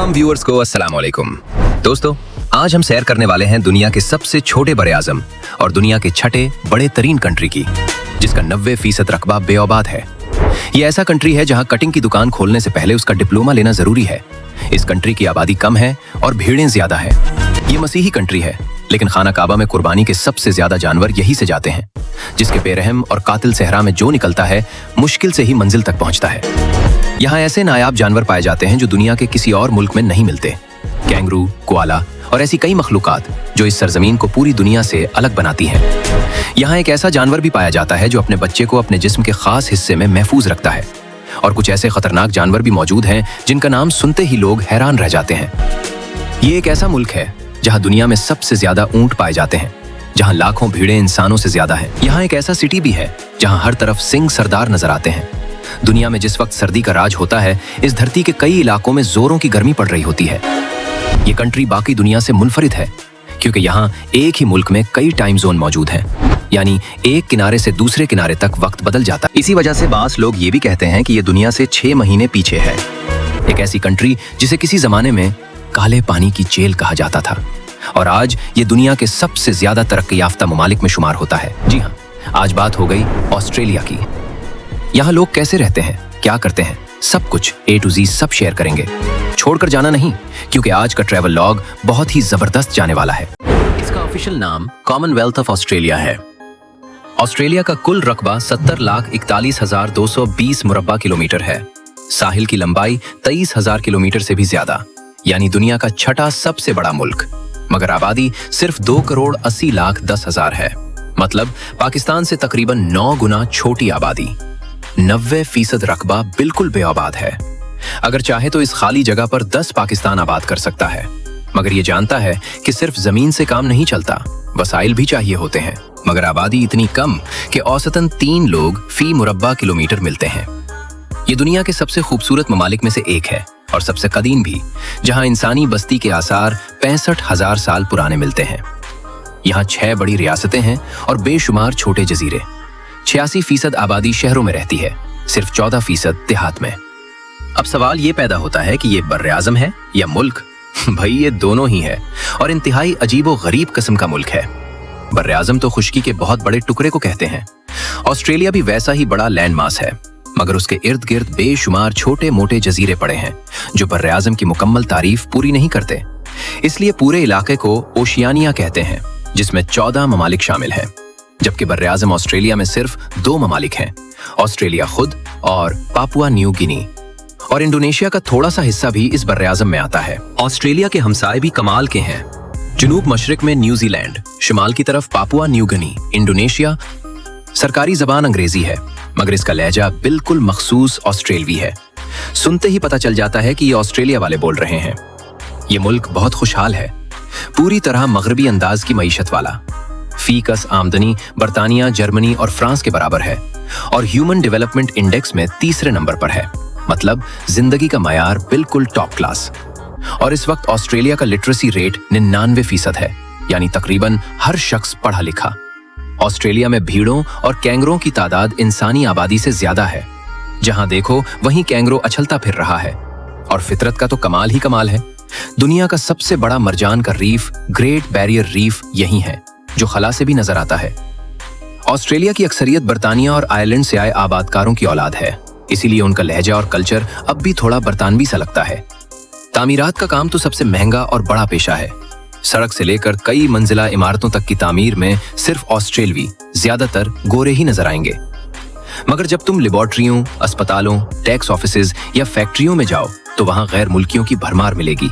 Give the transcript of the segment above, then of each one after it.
तमाम व्यूअर्स को अस्सलाम वालेकुम। दोस्तों, आज हम सैर करने वाले हैं दुनिया के सबसे छोटे बड़े आजम और दुनिया के छठे बड़े तरीन कंट्री की, जिसका 90% रकबा बेऔबाद है। ये ऐसा कंट्री है जहां कटिंग की दुकान खोलने से पहले उसका डिप्लोमा लेना जरूरी है। इस कंट्री की आबादी कम है और भीड़ें ज्यादा है। ये मसीही कंट्री है, लेकिन खाना काबा में कुर्बानी के सबसे ज्यादा जानवर यही से जाते हैं, जिसके बेरहम और कातिल सहरा में जो निकलता है मुश्किल से ही मंजिल तक पहुंचता है। यहाँ ऐसे नायाब जानवर पाए जाते हैं जो दुनिया के किसी और मुल्क में नहीं मिलते। कैंगरू, कोआला और ऐसी कई मखलूकात जो इस सरजमीन को पूरी दुनिया से अलग बनाती हैं। यहाँ एक ऐसा जानवर भी पाया जाता है जो अपने बच्चे को अपने जिस्म के खास हिस्से में महफूज रखता है। और कुछ ऐसे खतरनाक जानवर भी मौजूद हैं जिनका नाम सुनते ही लोग हैरान रह जाते हैं। ये एक ऐसा मुल्क है जहाँ दुनिया में सबसे ज्यादा ऊंट पाए जाते हैं, जहाँ लाखों भीड़ें इंसानों से ज्यादा हैं। यहाँ एक ऐसा सिटी भी है जहाँ हर तरफ सिंह सरदार नजर आते हैं। दुनिया में जिस वक्त सर्दी का राज होता है, इस धरती के कई इलाकों में जोरों की गर्मी पड़ रही होती है। ये कंट्री बाकी दुनिया से मुनफरिद है क्योंकि यहाँ एक ही मुल्क में कई टाइम जोन मौजूद हैं, यानी एक किनारे से दूसरे किनारे तक वक्त बदल जाता है। इसी वजह से बास लोग ये भी कहते हैं कि ये दुनिया से 6 महीने पीछे है। एक ऐसी कंट्री जिसे किसी जमाने में काले पानी की जेल कहा जाता था और आज ये दुनिया के सबसे ज्यादा तरक्की याफ्ता ममालिक में शुमार होता है। जी हाँ, आज बात हो गई ऑस्ट्रेलिया की। यहाँ लोग कैसे रहते हैं, क्या करते हैं, सब कुछ A to Z सब शेयर करेंगे। छोड़कर जाना नहीं, क्योंकि आज का ट्रैवल लॉग बहुत ही जबरदस्त जाने वाला है। इसका ऑफिशियल नाम कॉमनवेल्थ ऑफ ऑस्ट्रेलिया है। ऑस्ट्रेलिया का कुल रकबा 70,41,220 मुरब्बा किलोमीटर है। साहिल की लंबाई 23,000 किलोमीटर से भी ज्यादा, यानी दुनिया का छठा सबसे बड़ा मुल्क। मगर आबादी सिर्फ 2,80,10,000 है, मतलब पाकिस्तान से तकरीबन 9 गुना छोटी आबादी। 90% रकबा बिल्कुल बेआबाद है। अगर चाहे तो इस खाली जगह पर 10 पाकिस्तान आबाद कर सकता है, मगर ये जानता है कि सिर्फ जमीन से काम नहीं चलता, वसाइल भी चाहिए होते हैं। मगर आबादी इतनी कम कि औसतन 3 लोग फी मुरब्बा किलोमीटर मिलते हैं। ये दुनिया के सबसे खूबसूरत ममालिक में से एक है और सबसे कदीम भी, जहां इंसानी बस्ती के आसार 65,000 साल पुराने मिलते हैं। यहाँ 6 बड़ी रियासतें हैं और बेशुमार छोटे जजीरे। 86% आबादी शहरों में रहती है, सिर्फ 14% देहात में। अब सवाल ये पैदा होता है कि ये बर्र-ए-आज़म है या मुल्क? भाई ये दोनों ही है और इंतहाई अजीबो गरीब किस्म का मुल्क है। बर्र-ए-आज़म तो खुश्की के बहुत बड़े टुकड़े को कहते हैं। ऑस्ट्रेलिया भी वैसा ही बड़ा लैंड मास है, मगर उसके इर्द गिर्द बेशुमार छोटे मोटे जजीरे पड़े हैं जो बर्र-ए-आज़म की मुकम्मल तारीफ पूरी नहीं करते। इसलिए पूरे इलाके को ओशियानिया कहते हैं, जिसमें 14 ममालिक शामिल हैं, जबकि बर्र-ए-आज़म ऑस्ट्रेलिया में सिर्फ 2 ममालिक हैं, ऑस्ट्रेलिया खुद और पापुआ न्यू गिनी। और इंडोनेशिया का थोड़ा सा हिस्सा भी इस बर्र-ए-आज़म में आता है। ऑस्ट्रेलिया के हमसाए भी कमाल के हैं। जनूब मशरिक में न्यूजीलैंड, शिमाल की तरफ पापुआ न्यू गिनी, इंडोनेशिया। सरकारी जबान अंग्रेजी है, मगर इसका लहजा बिल्कुल मखसूस ऑस्ट्रेलवी है। सुनते ही पता चल जाता है कि ये ऑस्ट्रेलिया वाले बोल रहे हैं। ये मुल्क बहुत खुशहाल है, पूरी तरह मगरबी अंदाज की मईशत वाला। फीकस आमदनी बर्तानिया, जर्मनी और फ्रांस के बराबर है और ह्यूमन डेवलपमेंट इंडेक्स में 3रे नंबर पर है, मतलब जिंदगी का मयार बिल्कुल टॉप क्लास। और इस वक्त ऑस्ट्रेलिया का लिटरेसी रेट 99% है, यानी तकरीबन हर शख्स पढ़ा लिखा। ऑस्ट्रेलिया में भीड़ों और कैंगरों की तादाद इंसानी आबादी से ज्यादा है। जहां देखो वहीं कैंगरो अछलता फिर रहा है। और फितरत का तो कमाल ही कमाल है। दुनिया का सबसे बड़ा मरजान का रीफ ग्रेट बैरियर रीफ यही है, जो खला से भी नजर आता है। ऑस्ट्रेलिया की अक्सरियत बर्तानिया और आयरलैंड से आए आबादकारों की औलाद है, इसीलिए उनका लहजा और कल्चर अब भी थोड़ा बरतानवी सा लगता है। तामीरात का काम तो सबसे महंगा और बड़ा पेशा है। सड़क से लेकर कई मंजिला इमारतों तक की तामीर में सिर्फ ऑस्ट्रेलवी, ज्यादातर गोरे ही नजर आएंगे। मगर जब तुम लेबॉर्ट्रियों, अस्पतालों, टैक्स ऑफिसेज या फैक्ट्रियों में जाओ तो वहां गैर मुल्कियों की भरमार मिलेगी।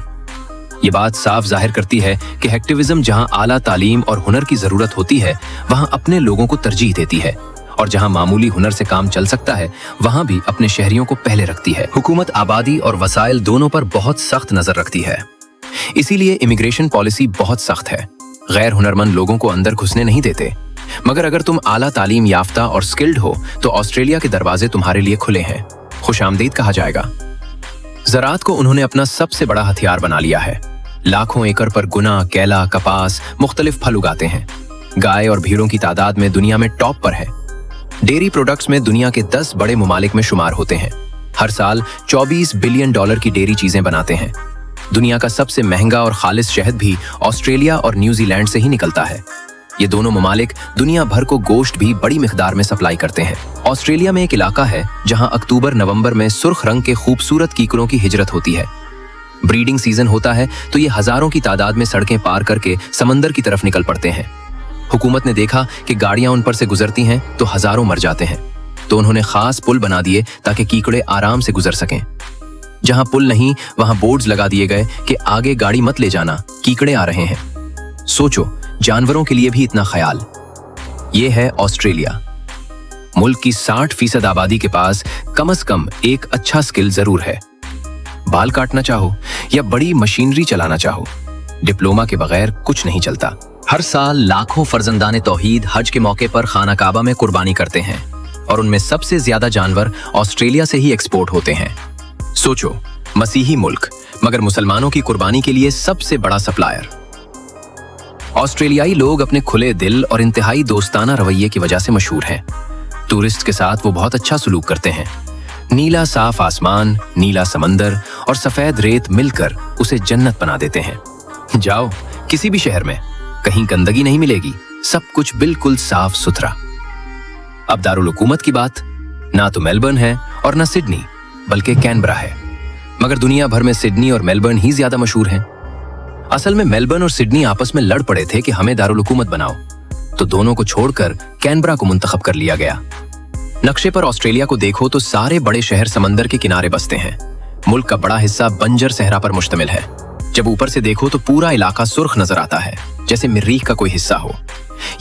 ये बात साफ जाहिर करती है कि हैक्टिविज्म जहां आला तालीम और हुनर की जरूरत होती है, वहां अपने लोगों को तरजीह देती है, और जहां मामूली हुनर से काम चल सकता है वहां भी अपने शहरियों को पहले रखती है। हुकूमत आबादी और वसाइल दोनों पर बहुत सख्त नजर रखती है, इसीलिए इमिग्रेशन पॉलिसी बहुत सख्त है। गैर हुनरमंद लोगों को अंदर घुसने नहीं देते। मगर अगर तुम आला तालीम याफ्ता और स्किल्ड हो तो ऑस्ट्रेलिया के दरवाजे तुम्हारे लिए खुले हैं, खुशामदीद कहा जाएगा। ज़राअत को उन्होंने अपना सबसे बड़ा हथियार बना लिया है। लाखों एकड़ पर गुना, केला, कपास, मुख्तलिफ फल उगाते हैं। गाय और भीड़ों की तादाद में दुनिया में टॉप पर है। डेयरी प्रोडक्ट्स में दुनिया के 10 बड़े ममालिक में शुमार होते हैं। हर साल $24 बिलियन की डेयरी चीजें बनाते हैं। दुनिया का सबसे महंगा और खालिस शहद भी ऑस्ट्रेलिया और न्यूजीलैंड से ही निकलता है। ये दोनों ममालिक दुनिया भर को गोश्त भी बड़ी मिकदार में सप्लाई करते हैं। ऑस्ट्रेलिया में एक इलाका है जहां अक्टूबर नवंबर में सुर्ख रंग के खूबसूरत कीकड़ों की हिजरत होती है। ब्रीडिंग सीजन होता है तो ये हजारों की तादाद में सड़कें पार करके समंदर की तरफ निकल पड़ते हैं। हुकूमत ने देखा कि गाड़ियां उन पर से गुजरती हैं तो हजारों मर जाते हैं, तो उन्होंने खास पुल बना दिए ताकि कीकड़े आराम से गुजर सकें। जहां पुल नहीं वहां बोर्ड्स लगा दिए गए कि आगे गाड़ी मत ले जाना, कीकड़े आ रहे हैं। सोचो, जानवरों के लिए भी इतना ख्याल। ये है ऑस्ट्रेलिया। मुल्क की 60% आबादी के पास कम से कम एक अच्छा स्किल जरूर है। बाल काटना चाहो या बड़ी मशीनरी चलाना चाहो, डिप्लोमा के बगैर कुछ नहीं चलता। हर साल लाखों फर्जंदाने तौहीद हज के मौके पर खाना काबा में कुर्बानी करते हैं और उनमें सबसे ज्यादा जानवर ऑस्ट्रेलिया से ही एक्सपोर्ट होते हैं। सोचो, मसीही मुल्क मगर मुसलमानों की कुर्बानी के लिए सबसे बड़ा सप्लायर। ऑस्ट्रेलियाई लोग अपने खुले दिल और इंतहाई दोस्ताना रवैये की वजह से मशहूर हैं। टूरिस्ट के साथ वो बहुत अच्छा सलूक करते हैं। नीला साफ आसमान, नीला समंदर और सफेद रेत मिलकर उसे जन्नत बना देते हैं। जाओ किसी भी शहर में, कहीं गंदगी नहीं मिलेगी, सब कुछ बिल्कुल साफ सुथरा। अब दारुल हुकूमत की बात, ना तो मेलबर्न है और ना सिडनी, बल्कि कैनबरा है। मगर दुनिया भर में सिडनी और मेलबर्न ही ज्यादा मशहूर हैं। असल में मेलबर्न और सिडनी आपस में लड़ पड़े थे कि हमें दारुल हुकूमत बनाओ, तो दोनों को छोड़कर कैनबरा को मुंतखब कर लिया गया। नक्शे पर ऑस्ट्रेलिया को देखो तो सारे बड़े शहर समंदर के किनारे बसते हैं। मुल्क का बड़ा हिस्सा बंजर सहरा पर मुश्तमिल है। जब ऊपर से देखो तो पूरा इलाका सुर्ख नजर आता है, जैसे मरीख का कोई हिस्सा हो।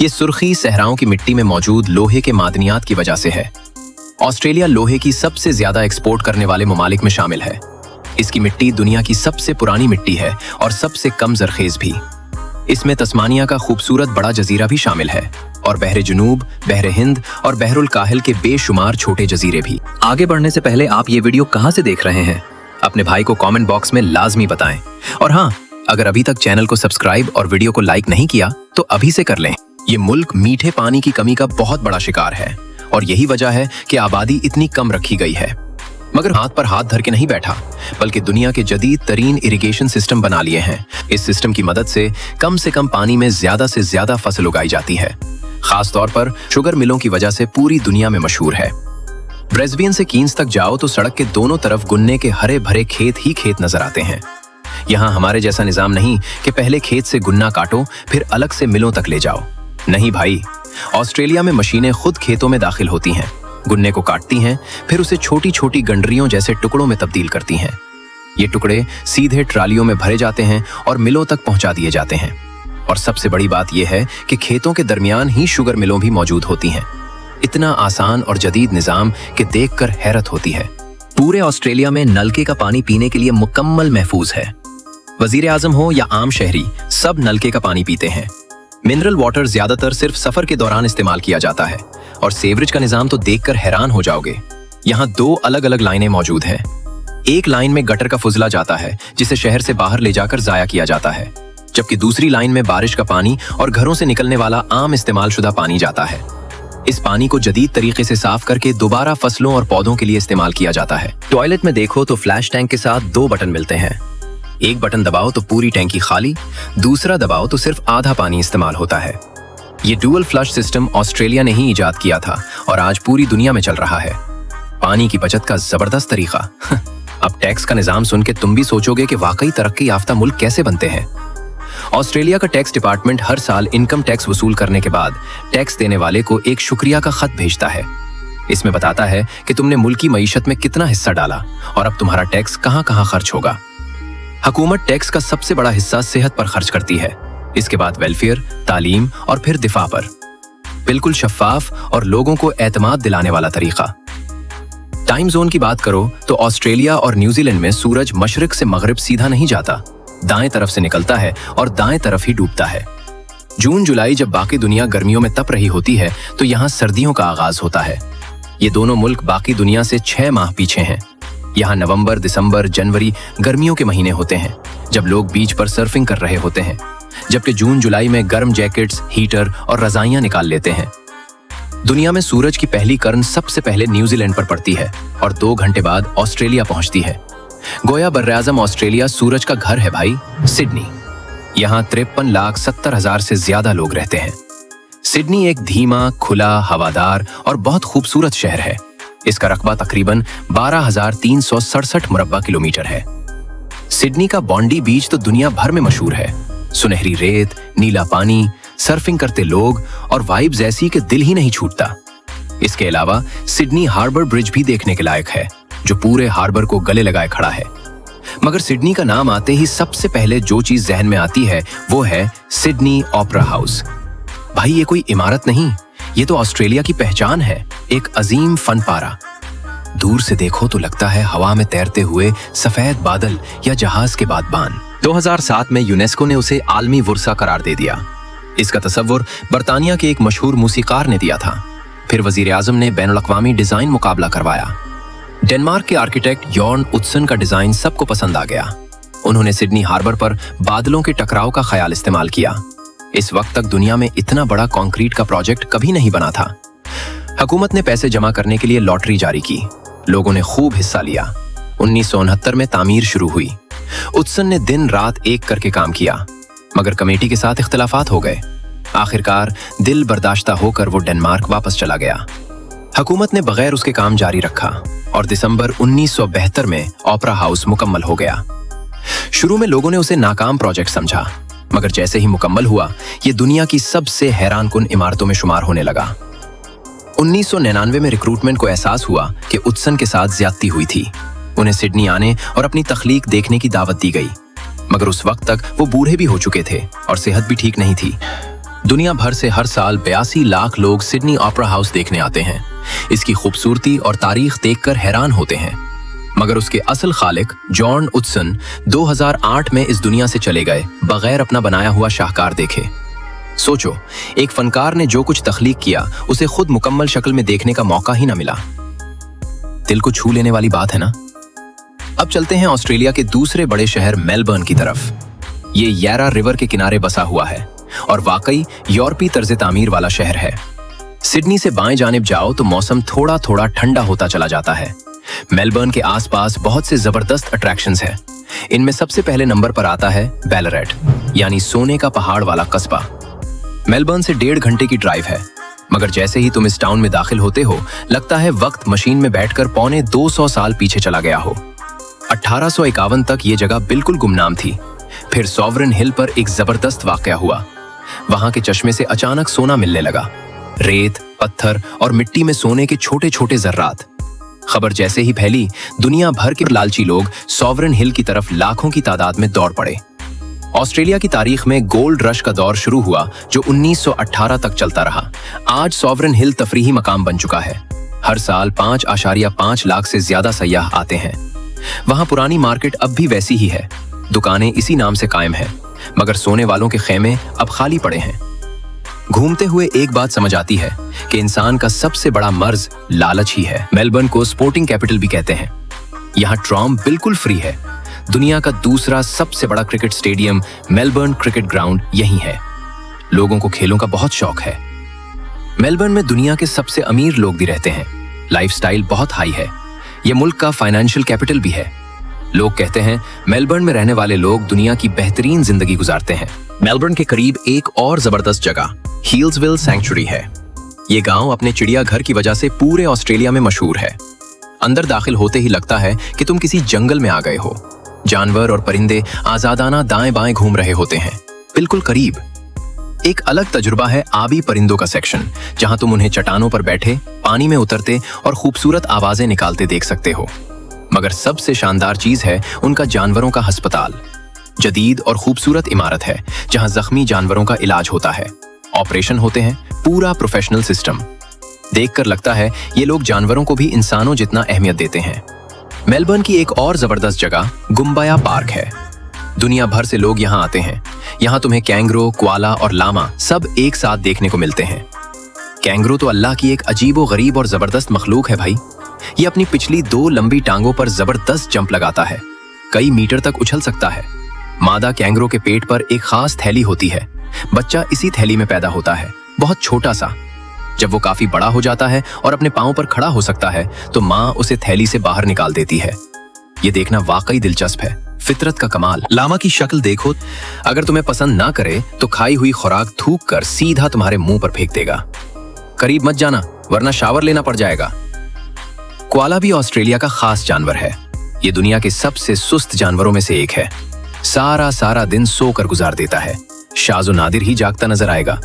ये सुर्खी सहराओं की मिट्टी में मौजूद लोहे के मादनियात की वजह से है। ऑस्ट्रेलिया लोहे की सबसे ज्यादा एक्सपोर्ट करने वाले ममालिक में शामिल है। इसकी मिट्टी दुनिया की सबसे पुरानी मिट्टी है और सबसे कम जरखेज भी। इसमें तस्मानिया का खूबसूरत बड़ा जजीरा भी शामिल है और बहरे जुनूब, बहरे हिंद और बहरुल काहिल के बेशुमार छोटे जजीरे भी। आगे बढ़ने से पहले आप ये वीडियो कहां से देख रहे हैं, अपने भाई को कमेंट बॉक्स में लाजमी बताएं। और हाँ, अगर अभी तक चैनल को सब्सक्राइब और वीडियो को लाइक नहीं किया तो अभी से कर लें। ये मुल्क मीठे पानी की कमी का बहुत बड़ा शिकार है और यही वजह है कि आबादी इतनी कम रखी गई है। मगर हाथ पर हाथ धर के नहीं बैठा, बल्कि दुनिया के जदीद तरीन इरिगेशन सिस्टम बना लिए हैं। इस सिस्टम की मदद से कम पानी में ज्यादा से ज्यादा फसल उगाई जाती है। खास तौर पर शुगर मिलों की वजह से पूरी दुनिया में मशहूर है। ब्रिस्बेन से कीन्स तक जाओ तो सड़क के दोनों तरफ गुन्ने के हरे भरे खेत ही खेत नजर आते हैं। यहाँ हमारे जैसा निजाम नहीं कि पहले खेत से गुन्ना काटो फिर अलग से मिलों तक ले जाओ। नहीं भाई, ऑस्ट्रेलिया में मशीनें खुद खेतों में दाखिल होती हैं, गुन्ने को काटती हैं, फिर उसे छोटी छोटी गंडरियों जैसे टुकड़ों में तब्दील करती हैं। ये टुकड़े सीधे ट्रालियों में भरे जाते हैं और मिलों तक पहुंचा दिए जाते हैं। और सबसे बड़ी बात यह है कि खेतों के दरमियान ही शुगर मिलों भी मौजूद होती हैं। इतना आसान और जदीद निजाम कि देखकर हैरत होती है। पूरे ऑस्ट्रेलिया में नलके का पानी पीने के लिए मुकम्मल महफूज है। वजीर आजम हो या आम शहरी, सब नलके का पानी पीते हैं। मिनरल वाटर ज्यादातर सिर्फ सफर के दौरान इस्तेमाल किया जाता है और सेवरेज का निजाम तो देखकर हैरान हो जाओगे। यहाँ 2 अलग अलग लाइनें मौजूद हैं। एक लाइन में गटर का फुजला जाता है जिसे शहर से बाहर ले जाकर जाया किया जाता है, जबकि दूसरी लाइन में बारिश का पानी और घरों से निकलने वाला आम इस्तेमाल शुदा पानी जाता है। इस पानी को जदीद तरीके से साफ करके दोबारा फसलों और पौधों के लिए इस्तेमाल किया जाता है। टॉयलेट में देखो तो फ्लैश टैंक के साथ 2 बटन मिलते हैं। एक बटन दबाओ तो पूरी टैंकी खाली, दूसरा दबाओ तो सिर्फ आधा पानी इस्तेमाल होता है। ये डुअल फ्लश सिस्टम ऑस्ट्रेलिया ने ही इजाद किया था और आज पूरी दुनिया में चल रहा है। पानी की बचत का जबरदस्त तरीका। अब टैक्स का निजाम सुन के तुम भी सोचोगे कि वाकई तरक्की याफ्ता मुल्क कैसे बनते हैं। ऑस्ट्रेलिया का टैक्स डिपार्टमेंट हर साल इनकम टैक्स वसूल करने के बाद टैक्स देने वाले को एक शुक्रिया का खत भेजता है। इसमें बताता है कि तुमने मुल्क की मईशत में कितना हिस्सा डाला और अब तुम्हारा टैक्स कहां कहां खर्च होगा। हुकूमत टैक्स का सबसे बड़ा हिस्सा सेहत पर खर्च करती है, इसके बाद वेलफेयर, तालीम और फिर दिफा पर। बिल्कुल शफाफ और लोगों को एतमाद दिलाने वाला तरीका। टाइम जोन की बात करो तो ऑस्ट्रेलिया और न्यूजीलैंड में सूरज मशरिक से मगरिब सीधा नहीं जाता, दाएं तरफ से निकलता है और दाएं तरफ ही डूबता है। जून जुलाई जब बाकी दुनिया गर्मियों में तप रही होती है तो यहाँ सर्दियों का आगाज होता है। ये दोनों मुल्क बाकी दुनिया से 6 माह पीछे हैं। यहाँ नवंबर, दिसंबर, जनवरी गर्मियों के महीने होते हैं जब लोग बीच पर सर्फिंग कर रहे होते हैं, जबकि जून जुलाई में गर्म जैकेट्स, हीटर और रजाइयां निकाल लेते हैं। दुनिया में सूरज की पहली किरण सबसे पहले न्यूजीलैंड पर पड़ती है और 2 घंटे बाद ऑस्ट्रेलिया पहुंचती है। गोया बर्राज़म ऑस्ट्रेलिया सूरज का घर है भाई। सिडनी, यहाँ 53,70,000 से ज्यादा लोग रहते हैं। सिडनी एक धीमा, खुला, हवादार और बहुत खूबसूरत शहर है। इसका रकबा तकरीबन 12,367 मुरब्बा किलोमीटर है। सिडनी का बॉन्डी बीच तो दुनिया भर में मशहूर है। सुनहरी रेत, नीला पानी, सर्फिंग करते लोग और वाइब्स ऐसी कि दिल ही नहीं छूटता। इसके अलावा सिडनी हार्बर ब्रिज भी देखने के लायक है, जो पूरे हार्बर को गले लगाए खड़ा है। मगर सिडनी का नाम आते ही सबसे पहले जो चीज जहन में आती है वो है सिडनी ओपेरा हाउस। भाई ये कोई इमारत नहीं, ये तो ऑस्ट्रेलिया की पहचान है, एक अजीम फन पारा। दूर से देखो तो लगता है हवा में तैरते हुए सफेद बादल या जहाज के बादबान। 2007 में यूनेस्को ने उसे आलमी वर्सा करार दे दिया। इसका तसव्वुर बर्तानिया के एक मशहूर मूसीकार ने दिया था। फिर वजीर आजम ने बैनुल-अक़वामी डिजाइन मुकाबला करवाया। डेनमार्क के आर्किटेक्ट जॉर्न उट्सन का डिजाइन सबको पसंद आ गया। उन्होंने सिडनी हार्बर पर बादलों के टकराव का ख्याल इस्तेमाल किया। इस वक्त तक दुनिया में इतना बड़ा कंक्रीट का प्रोजेक्ट कभी नहीं बना था। हुकूमत ने पैसे जमा करने के लिए लॉटरी जारी की। लोगों ने खूब हिस्सा लिया। 1969 में तामीर शुरू हुई। उट्सन ने दिन रात एक करके काम किया, मगर कमेटी के साथ इख्तिलाफात हो गए। आखिरकार दिल बर्दाश्ता होकर वो डेनमार्क वापस चला गया। हुकूमत ने बगैर उसके काम जारी रखा और दिसंबर 1972 में ओपेरा हाउस मुकम्मल हो गया। शुरू में लोगों ने उसे नाकाम प्रोजेक्ट समझा, मगर जैसे ही मुकम्मल हुआ ये दुनिया की सबसे हैरानकुन इमारतों में शुमार होने लगा। 1999 में रिक्रूटमेंट को एहसास हुआ कि उट्सन के साथ ज्यादती हुई थी। उन्हें सिडनी आने और अपनी तख्लीक देखने की दावत दी गई, मगर उस वक्त तक वो बूढ़े भी हो चुके थे और सेहत भी ठीक नहीं थी। दुनिया भर से हर साल 82 लाख लोग सिडनी ओपेरा हाउस देखने आते हैं। इसकी खूबसूरती और तारीख देखकर हैरान होते हैं, मगर उसके असल खालिक जॉर्न उट्सन 2008 में इस दुनिया से चले गए बगैर अपना बनाया हुआ शाहकार देखे। सोचो, एक फनकार ने जो कुछ तख्लीक किया उसे खुद मुकम्मल शक्ल में देखने का मौका ही ना मिला। दिल को छू लेने वाली बात है ना। अब चलते हैं ऑस्ट्रेलिया के दूसरे बड़े शहर मेलबर्न की तरफ। ये यारा रिवर के किनारे बसा हुआ है और वाकई यूरोपीय तर्ज तामीर वाला शहर है। सिडनी से बाएं जानिब जाओ तो मौसम थोड़ा थोड़ा ठंडा होता चला जाता है। मेलबर्न के आसपास बहुत से जबरदस्त अट्रैक्शंस हैं। इनमें सबसे पहले नंबर पर आता है बैलरेट, यानी सोने का पहाड़ वाला कस्बा। मेलबर्न से 1.5 घंटे की ड्राइव है, मगर जैसे ही तुम इस टाउन में दाखिल होते हो लगता है वक्त मशीन में बैठकर पौने 200 साल पीछे चला गया हो। 1851 तक ये जगह बिल्कुल गुमनाम थी। फिर सॉवरन हिल पर एक जबरदस्त वाकया हुआ। वहां के चश्मे से अचानक सोना मिलने लगा। रेत, पत्थर और मिट्टी में सोने के छोटे छोटे जर्रात। खबर जैसे ही फैली, दुनिया भर के लालची लोग सॉवरन हिल की तरफ लाखों की तादाद में दौड़ पड़े। ऑस्ट्रेलिया की तारीख में गोल्ड रश का दौर शुरू हुआ जो 1918 तक चलता रहा। आज सॉवरन हिल तफरीही मकाम बन चुका है। हर साल 5.5 लाख से ज्यादा सयाह आते हैं। वहां पुरानी मार्केट अब भी वैसी ही है। दुकानें इसी नाम से कायम हैं, मगर सोने वालों के खेमे अब खाली पड़े हैं। घूमते हुए एक बात समझ आती है कि इंसान का सबसे बड़ा मर्ज लालच ही है। मेलबर्न को स्पोर्टिंग कैपिटल भी कहते हैं। यहाँ ट्राम बिल्कुल फ्री है। दुनिया का दूसरा सबसे बड़ा cricket stadium Melbourne cricket ground यहीं है। लोगों को खेलों का बहुत शौक है। मेलबर्न में दुनिया के सबसे अमीर लोग भी रहते हैं। लाइफस्टाइल बहुत हाई है। यह मुल्क का फाइनेंशियल कैपिटल भी है। लोग कहते हैं मेलबर्न में रहने वाले लोग दुनिया की बेहतरीन जिंदगी गुजारते हैं। मेलबर्न के करीब एक और जबरदस्त जगह हील्सविल सैंक्चुरी है। ये गांव अपने चिड़ियाघर की वजह से पूरे ऑस्ट्रेलिया में मशहूर है। अंदर दाखिल होते ही लगता है कि तुम किसी जंगल में आ गए हो। जानवर और परिंदे आजादाना दाएं बाएं घूम रहे होते हैं, बिल्कुल करीब। एक अलग तजुर्बा है आबी परिंदों का सेक्शन, जहां तुम उन्हें चट्टानों पर बैठे, पानी में उतरते और खूबसूरत आवाजें निकालते देख सकते हो। मगर सबसे शानदार चीज है उनका जानवरों का अस्पताल। जदीद और खूबसूरत इमारत है जहां जख्मी जानवरों का इलाज होता है, ऑपरेशन होते हैं, पूरा प्रोफेशनल सिस्टम। देखकर लगता है ये लोग जानवरों को भी इंसानों जितना अहमियत देते हैं। मेलबर्न की एक और जबरदस्त जगह गुम्बाया पार्क है। दुनिया भर से लोग यहाँ आते हैं। यहाँ तुम्हें कैंगरो, क्वाला और लामा सब एक साथ देखने को मिलते हैं। कैंगरो तो अल्लाह की एक अजीबो गरीब और जबरदस्त मखलूक है भाई। ये अपनी पिछली 2 लंबी टांगों पर जबरदस्त जंप लगाता है, कई मीटर तक उछल सकता है। मादा कैंगरो के पेट पर एक खास थैली होती है। बच्चा इसी थैली में पैदा होता है, बहुत छोटा सा। जब वो काफी बड़ा हो जाता है और अपने पांव पर खड़ा हो सकता है तो माँ उसे थैली से बाहर निकाल देती है। ये देखना वाकई दिलचस्प है, फितरत का कमाल। लामा की शक्ल देखो, अगर तुम्हें पसंद ना करे तो खाई हुई खुराक थूक कर सीधा तुम्हारे मुंह पर फेंक देगा। करीब मत जाना वरना शावर लेना पड़ जाएगा। कोआला भी ऑस्ट्रेलिया का खास जानवर है। ये दुनिया के सबसे सुस्त जानवरों में से एक है। सारा दिन सोकर गुजार देता है। शाज़ो नादिर ही जागता नजर आएगा।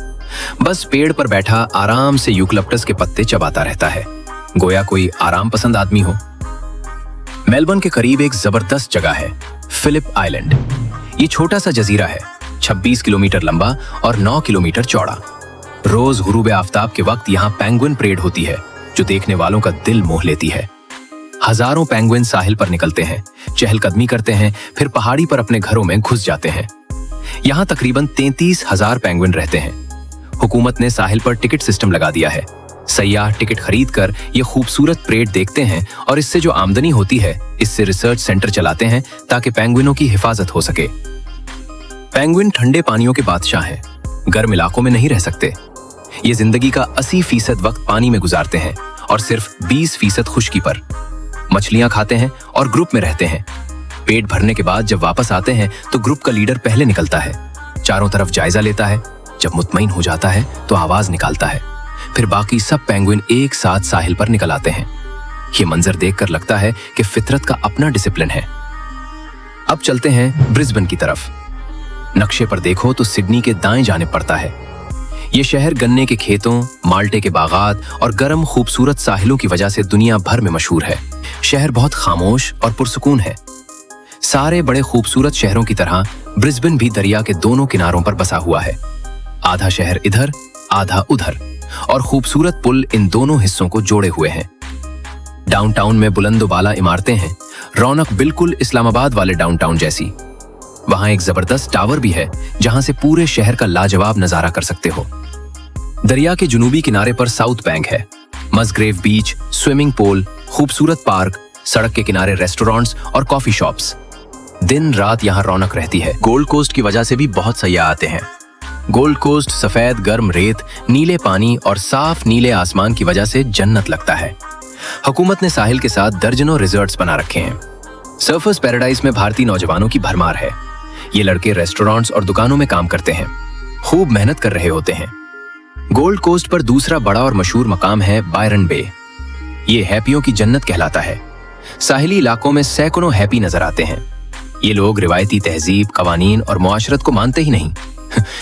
बस पेड़ पर बैठा आराम से यूकलिप्टस के पत्ते चबाता रहता है, गोया कोई आराम पसंद आदमी हो। मेलबर्न के करीब एक जबरदस्त जगह है, फिलिप आइलैंड। ये छोटा सा जजीरा है, 26 किलोमीटर लंबा और 9 किलोमीटर चौड़ा। रोज गुरूब आफ्ताब के वक्त यहाँ पेंगुइन परेड होती है, जो देखने वालों का दिल मोह लेती है। हजारों पेंगुइन साहिल पर निकलते हैं, चहलकदमी करते हैं, फिर पहाड़ी पर अपने घरों में घुस जाते हैं। यहाँ तकरीबन 33,000 पेंगुइन रहते हैं। हुकूमत ने साहिल पर टिकट सिस्टम लगा दिया है। सयाह टिकट खरीद कर ये खूबसूरत परेड देखते हैं और इससे जो आमदनी होती है, इससे रिसर्च सेंटर चलाते हैं ताकि पेंगुइनों की हिफाजत हो सके। पेंगुइन ठंडे पानियों के बादशाह हैं, गर्म इलाकों में नहीं रह सकते। ये जिंदगी का 80% वक्त पानी में गुजारते हैं और सिर्फ 20% खुश्की पर। मछलियां खाते हैं और ग्रुप में रहते हैं। पेट भरने के बाद जब वापस आते हैं तो ग्रुप का लीडर पहले निकलता है, चारों तरफ जायजा लेता है। जब मुतमईन हो जाता है तो आवाज निकालता है, फिर बाकी सब पेंगुइन एक साथ साहिल पर निकल आते हैं। ये मंजर देखकर लगता है कि फितरत का अपना डिसिप्लिन है। अब चलते हैं ब्रिस्बेन की तरफ। नक्शे पर देखो तो सिडनी के दाएं जानिब पड़ता है। ये शहर गन्ने के खेतों, माल्टे के बागात और गर्म खूबसूरत साहिलों की वजह से दुनिया भर में मशहूर है। शहर बहुत खामोश और पुरसुकून है। सारे बड़े खूबसूरत शहरों की तरह ब्रिस्बेन भी दरिया के दोनों किनारों पर बसा हुआ है। आधा शहर इधर, आधा उधर, और खूबसूरत पुल इन दोनों हिस्सों को जोड़े हुए हैं। डाउनटाउन में बुलंदोबाला इमारतें हैं, रौनक बिल्कुल इस्लामाबाद वाले डाउनटाउन जैसी। वहां एक जबरदस्त टावर भी है जहां से पूरे शहर का लाजवाब नजारा कर सकते हो। दरिया के जुनूबी किनारे पर साउथ बैंक है, मस्ग्रेव बीच, स्विमिंग पूल, खूबसूरत पार्क, सड़क के किनारे रेस्टोरेंट्स और कॉफी शॉप्स। दिन रात यहाँ रौनक रहती है। गोल्ड कोस्ट की वजह से भी बहुत सयाह आते हैं। गोल्ड कोस्ट सफेद गर्म रेत, नीले पानी और साफ नीले आसमान की वजह से जन्नत लगता है। हुकूमत ने साहिल के साथ दर्जनों रिजॉर्ट्स बना रखे हैं। सर्फर्स पैराडाइज में भारतीय नौजवानों की भरमार है। ये लड़के रेस्टोरेंट्स और दुकानों में काम करते हैं, खूब मेहनत कर रहे होते हैं। गोल्ड कोस्ट पर दूसरा बड़ा और मशहूर मकाम है बायरन बे। ये हैप्पियों की जन्नत कहलाता है। साहिली इलाकों में सैकड़ों हैप्पी नजर आते हैं। ये लोग रिवायती तहजीब, कवानीन और मुआशरत को मानते ही नहीं।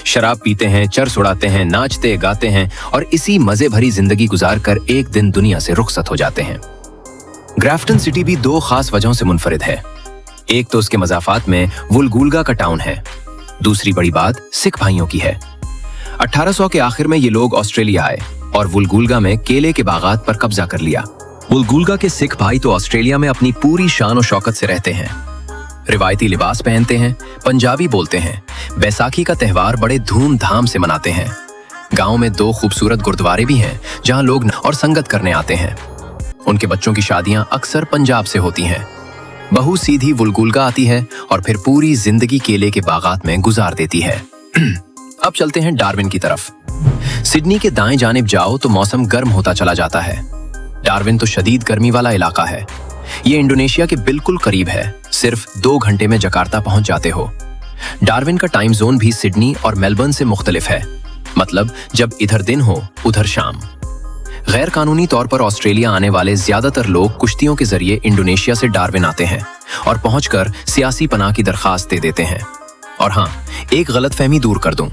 शराब पीते हैं, चर्स उड़ाते हैं, नाचते गाते हैं और इसी मजे भरी जिंदगी गुजार कर एक दिन दुनिया से रुखसत हो जाते हैं। ग्राफ्टन सिटी भी दो खास वजहों से मुनफरिद है। एक तो उसके मज़ाफात में वुलगुल्गा का टाउन है। दूसरी बड़ी बात सिख भाइयों की है। 1800 के आखिर में ये लोग ऑस्ट्रेलिया आए और वुलगुल्गा में केले के बागात पर कब्जा कर लिया। वुलगुल्गा के सिख भाई तो ऑस्ट्रेलिया में अपनी पूरी शान और शौकत से रहते हैं। रिवायती लिबास पहनते हैं, पंजाबी बोलते हैं, बैसाखी का त्योहार बड़े धूमधाम से मनाते हैं। गांव में 2 खूबसूरत गुरुद्वारे भी हैं जहां लोग और संगत करने आते हैं। उनके बच्चों की शादियां अक्सर पंजाब से होती हैं। बहू सीधी वुलगुल्गा आती है और फिर पूरी जिंदगी केले के बागात में गुजार देती है। अब चलते हैं डार्विन की तरफ। सिडनी के दाएं जानिब जाओ तो मौसम गर्म होता चला जाता है। डार्विन तो शदीद गर्मी वाला इलाका है। ये इंडोनेशिया के बिल्कुल करीब है, सिर्फ 2 घंटे में जकार्ता पहुंच जाते हो। डार्विन का टाइम जोन भी सिडनी और मेलबर्न से मुख्तलिफ है, मतलब जब इधर दिन हो उधर शाम। गैर कानूनी तौर पर ऑस्ट्रेलिया आने वाले ज्यादातर लोग कुश्तियों के जरिए इंडोनेशिया से डार्विन आते हैं और पहुंचकर सियासी पनाह की दरखास्त दे देते हैं। और हाँ, एक गलतफहमी दूर कर दूं,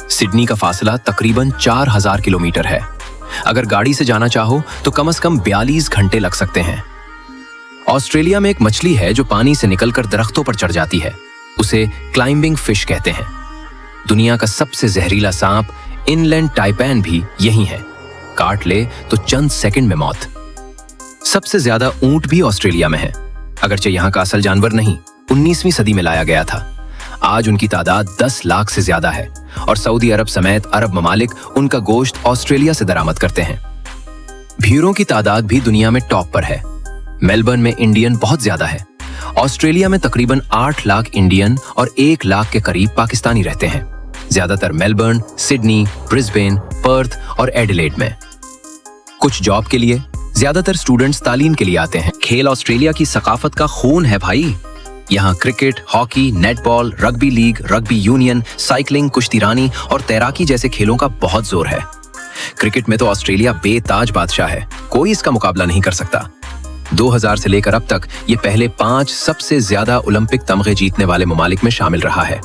सिडनी का फासला तकरीबन 4000 किलोमीटर है। अगर गाड़ी से जाना चाहो तो कम से कम 42 घंटे लग सकते हैं। ऑस्ट्रेलिया में एक मछली है जो पानी से निकलकर दरख्तों पर चढ़ जाती है, उसे क्लाइंबिंग फिश कहते हैं। दुनिया का सबसे जहरीला सांप इनलैंड टाइपैन भी यही है, काट ले तो चंद सेकंड में मौत। सबसे ज्यादा ऊंट भी ऑस्ट्रेलिया में है, अगरचे यहाँ का असल जानवर नहीं, 19वीं सदी में लाया गया था। आज उनकी तादाद 10 लाख से ज्यादा है और सऊदी अरब समेत अरब ममालिक उनका गोश्त ऑस्ट्रेलिया से दरामद करते हैं। भेड़ों की तादाद भी दुनिया में टॉप पर है। मेलबर्न में इंडियन बहुत ज्यादा है। ऑस्ट्रेलिया में तकरीबन 8 लाख इंडियन और 1 लाख के करीब पाकिस्तानी रहते हैं, ज्यादातर मेलबर्न, सिडनी, ब्रिस्बेन, पर्थ और एडिलेड में। कुछ जॉब के लिए, ज्यादातर स्टूडेंट्स तालीम के लिए आते हैं। खेल ऑस्ट्रेलिया की सकाफत का खून है भाई। यहाँ cricket, hockey, netball, rugby league, rugby union, cycling, कुश्तीरानी और तैराकी जैसे खेलों का बहुत जोर है। क्रिकेट में तो ऑस्ट्रेलिया बेताज बादशाह है, कोई इसका मुकाबला नहीं कर सकता। 2000 से लेकर अब तक ये पहले 5 सबसे ज्यादा ओलंपिक तमगे जीतने वाले ममालिक में शामिल रहा है।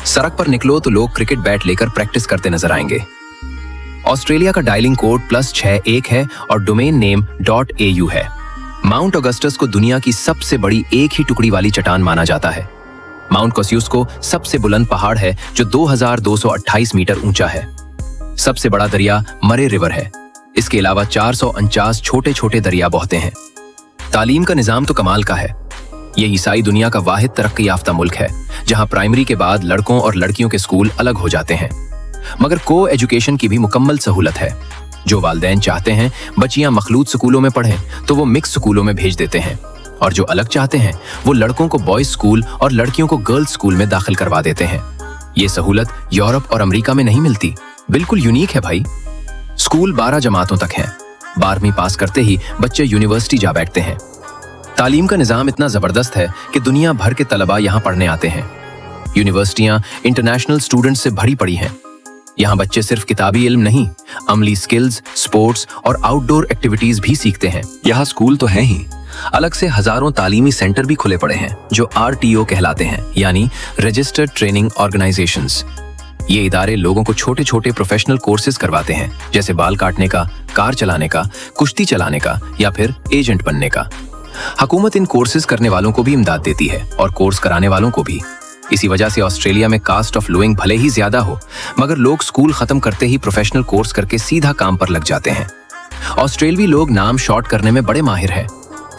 सड़क पर निकलो तो लोग क्रिकेट बैट लेकर प्रैक्टिस करते नजर आएंगे। ऑस्ट्रेलिया का डायलिंग कोड +61 है और डोमेन नेम .au है। माउंट ऑगस्टस को दुनिया की सबसे बड़ी एक ही टुकड़ी वाली चट्टान माना जाता है। माउंट कोस्यूस्को सबसे बुलंद पहाड़ है जो 2228 मीटर ऊंचा है। सबसे बड़ा दरिया मरे रिवर है। इसके अलावा 449 छोटे छोटे दरिया बहते हैं। तालीम का निजाम तो कमाल का है। ये ईसाई दुनिया का वाहिद तरक्की याफ्ता मुल्क है जहां प्राइमरी के बाद लड़कों और लड़कियों के स्कूल अलग हो जाते हैं, मगर को एजुकेशन की भी मुकम्मल सहूलत है। जो वालिदैन चाहते हैं बच्चियां मखलूत स्कूलों में पढ़ें तो वो मिक्स स्कूलों में भेज देते हैं, और जो अलग चाहते हैं वो लड़कों को बॉयज स्कूल और लड़कियों को गर्ल्स स्कूल में दाखिल करवा देते हैं। ये सहूलत यूरोप और अमेरिका में नहीं मिलती, बिल्कुल यूनिक है भाई। स्कूल 12 जमातों तक है। 12वीं पास करते ही बच्चे यूनिवर्सिटी जा बैठते हैं। तालीम का निजाम इतना जबरदस्त है कि दुनिया भर के तलबा यहाँ पढ़ने आते हैं। यूनिवर्सिटियां इंटरनेशनल स्टूडेंट्स से भरी पड़ी हैं। यहाँ बच्चे सिर्फ किताबी इल्म नहीं, अमली स्किल्स, स्पोर्ट्स और आउटडोर एक्टिविटीज भी सीखते हैं। यहाँ स्कूल तो है ही, अलग से हजारों तालीमी सेंटर भी खुले पड़े हैं जो RTO कहलाते हैं, यानी रजिस्टर्ड ट्रेनिंग ऑर्गेनाइजेशंस। ये इदारे लोगों को छोटे छोटे प्रोफेशनल कोर्सेज करवाते हैं, जैसे बाल काटने का, कार चलाने का, कुश्ती चलाने का या फिर एजेंट बनने का। हुकूमत इन कोर्सेज करने वालों को भी इमदाद देती है और कोर्स कराने वालों को भी। इसी वजह से ऑस्ट्रेलिया में कास्ट ऑफ लिविंग भले ही ज्यादा हो, मगर लोग स्कूल खत्म करते ही प्रोफेशनल कोर्स करके सीधा काम पर लग जाते हैं। ऑस्ट्रेलवी लोग नाम शॉर्ट करने में बड़े माहिर हैं।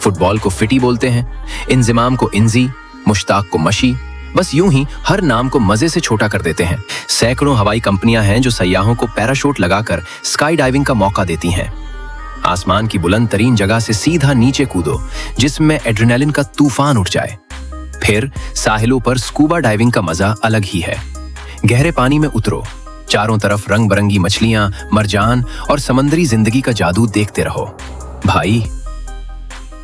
फुटबॉल को फिटी बोलते हैं, इंजिमाम को इंजी, मुश्ताक को मशी, बस यूं ही हर नाम को मजे से छोटा कर देते हैं। सैकड़ों हवाई कंपनियां हैं जो सयाहों को पैराशूट लगाकर स्काई डाइविंग का मौका देती हैं। आसमान की बुलंद तरीन जगह से सीधा नीचे कूदो जिसमें एड्रेनालिन का तूफान उठ जाए। फिर साहिलों पर स्कूबा डाइविंग का मजा अलग ही है। गहरे पानी में उतरो, चारों तरफ रंग बिरंगी मछलियां, मरजान और समंदरी जिंदगी का जादू देखते रहो। भाई,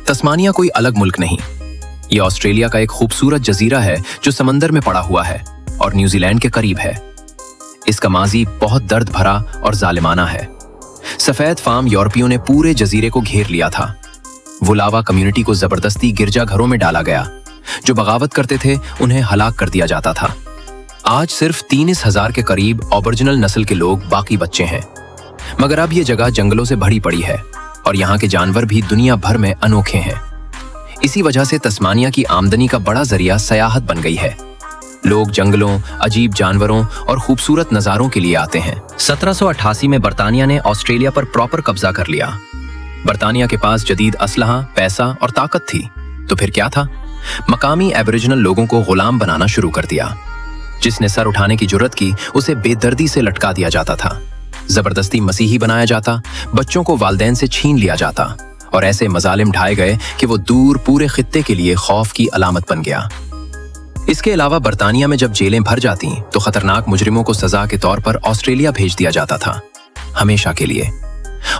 तस्मानिया कोई अलग मुल्क नहीं, ये ऑस्ट्रेलिया का एक खूबसूरत जजीरा है जो समंदर में पड़ा हुआ है और न्यूजीलैंड के करीब है। इसका माजी बहुत दर्द भरा और जालिमाना है। सफेद फार्म यूरोपियों ने पूरे जजीरे को घेर लिया था। वुलावा कम्युनिटी को जबरदस्ती गिरजाघरों में डाला गया। जो बगावत करते थे उन्हें हलाक कर दिया जाता था। आज सिर्फ 30,000 के करीब ओबोरिजिनल नस्ल के लोग बाकी बच्चे हैं, मगर अब ये जगह जंगलों से भरी पड़ी है और यहाँ के जानवर भी दुनिया भर में अनोखे हैं। इसी वजह से तस्मानिया की आमदनी का बड़ा जरिया सयाहत बन गई है। लोग जंगलों, अजीब जानवरों और खूबसूरत नजारों के लिए आते हैं। 1788 में बरतानिया ने ऑस्ट्रेलिया पर प्रॉपर कब्जा कर लिया। बरतानिया के पास जदीद असलहा, पैसा और ताकत थी, तो फिर क्या था? मकामी एबोरिजिनल लोगों को गुलाम बनाना शुरू कर दिया। जिसने सर उठाने की जुर्रत की उसे बेदर्दी से लटका दिया जाता था, जबरदस्ती मसीही बनाया जाता, बच्चों को वालिदैन से छीन लिया जाता और ऐसे मजालिम ढाए गए कि वो दूर पूरे खित्ते के लिए खौफ की अलामत बन गया। इसके अलावा बरतानिया में जब जेलें भर जाती तो खतरनाक मुजरिमों को सजा के तौर पर ऑस्ट्रेलिया भेज दिया जाता था, हमेशा के लिए।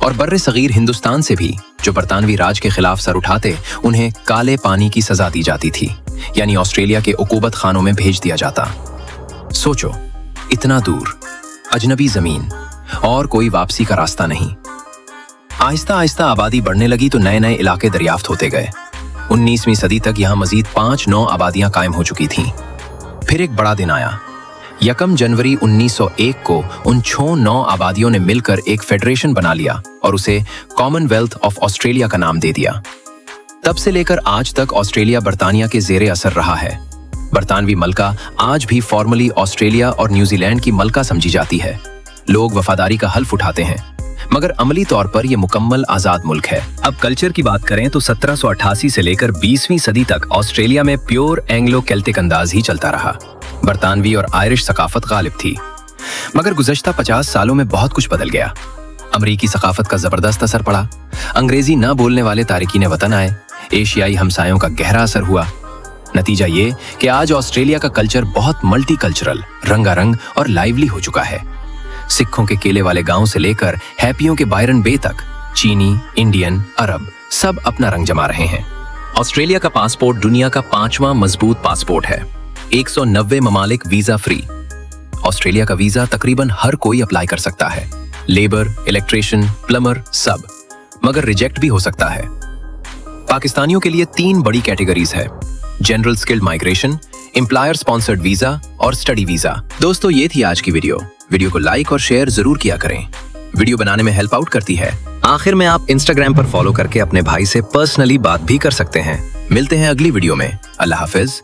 और बर्रे सगीर हिंदुस्तान से भी जो बरतानवी राज के खिलाफ सर उठाते उन्हें काले पानी की सजा दी जाती थी, यानी ऑस्ट्रेलिया के उकूबत खानों में भेज दिया जाता। सोचो, इतना दूर, अजनबी जमीन और कोई वापसी का रास्ता नहीं। आहिस्ता आहिस्ता आबादी बढ़ने लगी तो नए नए इलाके दरियाफ्त होते गए। 19वीं सदी तक यहाँ मजीद 5 नौ आबादियां कायम हो चुकी थीं। फिर एक बड़ा दिन आया। 1 जनवरी 1901 को उन 6 नौ आबादियों ने मिलकर एक फेडरेशन बना लिया और उसे कॉमनवेल्थ ऑफ ऑस्ट्रेलिया का नाम दे दिया। तब से लेकर आज तक ऑस्ट्रेलिया बरतानिया के जेरे असर रहा है। बरतानवी मलका आज भी फॉर्मली ऑस्ट्रेलिया और न्यूजीलैंड की मलका समझी जाती है। लोग वफादारी का हल्फ उठाते हैं, मगर अमली तौर पर यह मुकम्मल आजाद मुल्क है। अब कल्चर की बात करें तो 1788 से लेकर 20वीं सदी तक ऑस्ट्रेलिया में प्योर एंग्लो केल्टिक अंदाज ही चलता रहा। बरतानवी और आयरिश सकाफत गालिब थी, मगर गुज़श्ता 50 सालों में बहुत कुछ बदल गया। अमरीकी सकाफत का जबरदस्त असर पड़ा। अंग्रेजी न बोलने वाले तारिकीन वतन आए। एशियाई हमसायों का गहरा असर हुआ। नतीजा ये कि आज ऑस्ट्रेलिया का कल्चर बहुत मल्टी कल्चरल, रंगारंग और लाइवली हो चुका है। सिखों के केले वाले गांव से लेकर हैप्पियों के बायरन बे तक, चीनी, इंडियन, अरब सब अपना रंग जमा रहे हैं। ऑस्ट्रेलिया का पासपोर्ट दुनिया का 5वां मजबूत पासपोर्ट है। 190 ममालिक वीजा फ्री। ऑस्ट्रेलिया का वीजा तकरीबन हर कोई अप्लाई कर सकता है, लेबर, इलेक्ट्रिशियन, प्लम्बर सब, मगर रिजेक्ट भी हो सकता है। पाकिस्तानियों के लिए 3 बड़ी कैटेगरीज है: general skilled migration, employer sponsored visa और स्टडी वीजा। दोस्तों, ये थी आज की वीडियो को लाइक और शेयर जरूर किया करें, वीडियो बनाने में हेल्प आउट करती है। आखिर में आप इंस्टाग्राम पर फॉलो करके अपने भाई से पर्सनली बात भी कर सकते हैं। मिलते हैं अगली वीडियो में। अल्लाह हाफिज।